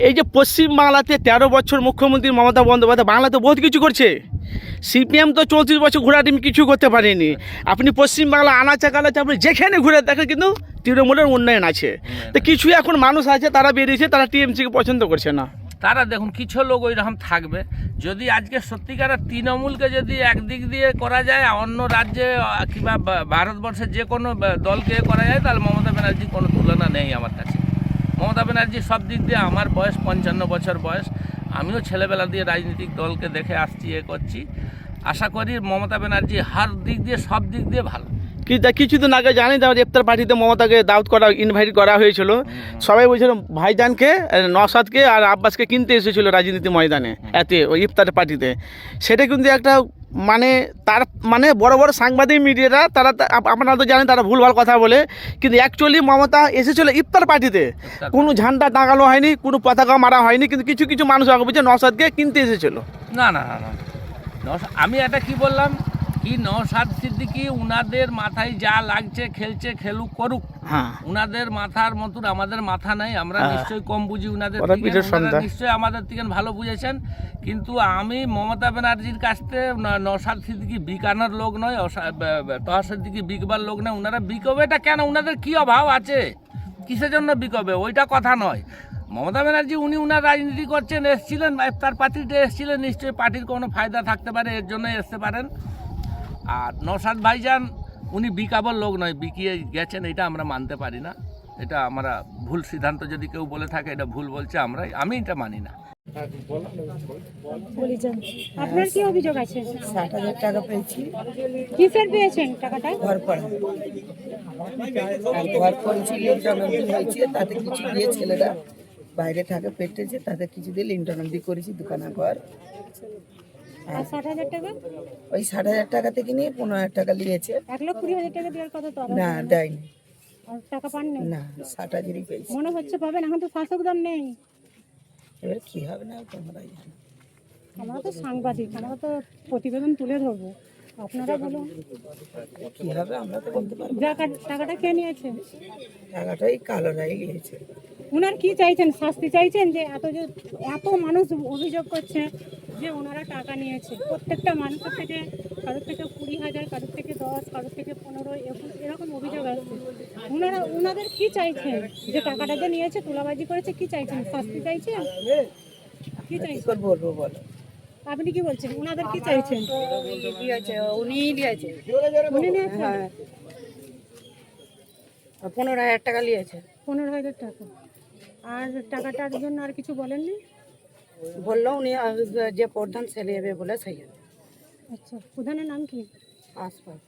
এই যে পশ্চিমবাংলাতে ১৩ বছর মুখ্যমন্ত্রী মমতা বন্দ্যোপাধ্যায় বাংলাতে বহুত কিছু করছে। সিপিএম তো ৩৪ বছর ঘোরাটিম কিছু করতে পারেনি। আপনি পশ্চিমবাংলা আনাচে কানাচে আপনি যেখানে ঘুরে দেখেন কিন্তু তৃণমূলের উন্নয়ন আছে। তো কিছু এখন মানুষ আছে তারা বেরিয়েছে, তারা টিএমসিকে পছন্দ করছে না। তারা দেখুন কিছু লোক ওই রকম থাকবে। যদি আজকে সত্যিকারের তৃণমূলকে যদি একদিক দিয়ে করা যায়, অন্য রাজ্যে কিংবা ভারতবর্ষের যে কোনো দলকে করা যায়, তাহলে মমতা ব্যানার্জির কোনো তুলনা নেই আমার কাছে। মমতা ব্যানার্জি সব দিক দিয়ে, আমার বয়স ৫৫ বছর বয়স, আমিও ছেলেবেলা দিয়ে রাজনৈতিক দলকে দেখে আসছি, করছি। আশা করি মমতা ব্যানার্জি হার দিক দিয়ে, সব দিক দিয়ে ভালো। কিছুদিন আগে জানি যে ইফতার পার্টিতে মমতাকে দাওয়াত করা, ইনভাইট করা হয়েছিল। সবাই বলছিল ভাইজানকে, নওশাদকে আর আব্বাসকে কিনতে এসেছিল রাজনীতি ময়দানে এতে ওই ইফতার পার্টিতে। সেটা কিন্তু একটা তার বড় বড় সাংবাদিক মিডিয়ারা তারা, আপনারা তো জানেন, তারা ভুলভাল কথা বলে। কিন্তু অ্যাকচুয়ালি মমতা এসেছিল ইফতার পার্টিতে, কোনো ঝান্ডা টাঙানো হয়নি, কোনো পতাকা মারা হয়নি। কিন্তু কিছু কিছু মানুষ আগে বলছে নওশাদকে কিনতে এসেছিল। না না না না, আমি এটা কি বললাম কি, নওশাদ সিদ্দিকী উনাদের মাথায় যা লাগছে, খেলছে, খেলুক, করুক। হ্যাঁ, উনাদের মাথার মতন আমাদের মাথা নাই। আমরা নিশ্চয়ই কম বুঝি উনাদের থেকে, নিশ্চয়ই আমাদের থেকে ভালো বুঝেছেন। কিন্তু আমি মমতা ব্যানার্জির কাছ থেকে নওশাদ সিদ্দিকী বিকানোর লোক নয়, তহা সিদ্দিকী বিকবার লোক নয়। উনারা বিকবেটা কেন? উনাদের কি অভাব আছে, কিসের জন্য বিকবে, ওইটা কথা নয়। মমতা ব্যানার্জি উনি উনার রাজনীতি করছেন, এসেছিলেন তার পার্টিতে এসেছিলেন, নিশ্চয়ই পার্টির কোনো ফায়দা থাকতে পারে, এর জন্য আসতে পারেন। আর নওশাদ ভাইজান উনি বিকাবর লোক নয়, বিকিয়ে গেছেন, এটা আমরা মানতে পারি না। এটা আমরা ভুল সিদ্ধান্ত, যদি কেউ বলে থাকে এটা ভুল বলছে, আমি এটা মানি না। আপনার কি অভিযোগ আছে? ৬০,০০০ টাকা পেয়েছি। কিসের পেয়েছেন টাকাটা? ঘর করেছি, লিন্টনবি হয়েছে, তাতে কিছু দিয়ে ছেলেরা বাইরে থাকে পেটেছে, তাতে কিছু দিয়ে লিন্টনবি করেছি, দোকানা ঘর। আর ৬০,০০০ টাকা? ওই ৬০,০০০ টাকা থেকে নিয়ে ১৫,০০০ টাকা নিয়েছে। ১,২০,০০০ টাকা দেওয়ার কথা তো। না, দেয়নি। আর টাকা পাননি? না, ৬০,০০০ই পেয়েছি। মনে হচ্ছে পাবেন, এখন তো শাসক দল নেই। এবার কি হবে না তোমরাই জানো। আমরা তো সাংবাদিক, আমরা তো প্রতিবেদন তুলে ধরবো, আপনারা বলুন কি হবে আমরা তো বলতে পারবো। টাকাটা কে নিয়েছে? টাকাটা এই কালোরাই নিয়েছে। ওনার কি চাইছেন? শাস্তি চাইছেন? যে এত মানুষ অভিযোগ করছে যে ওনারা টাকা নিয়েছে, প্রত্যেকটা মানুষের থেকে, কারোর থেকে ২০,০০০, কারোর থেকে ১০, কারোর থেকে ১৫, এরকম অভিযোগ আসছে। ওনাদের কি চাইছেন? যে টাকাটা যে নিয়েছে, তোলাবাজি করেছে, কি চাইছেন? শাস্তি চাইছেন? কি চাইছেন বলবো বলো? আপনি কি বলছেন? ওনাদের কি চাইছেন? উনি নিয়েছে। উনি নিয়েছেন? হ্যাঁ, ১৫,০০০ টাকা নিয়েছে। ১৫,০০০ টাকা। আর টাকাটার জন্য আর কিছু বলেননি? বললো উনি যে প্রধান ছেলে হবে বলে সেই। আচ্ছা, প্রধানের নাম কি? আসপাস।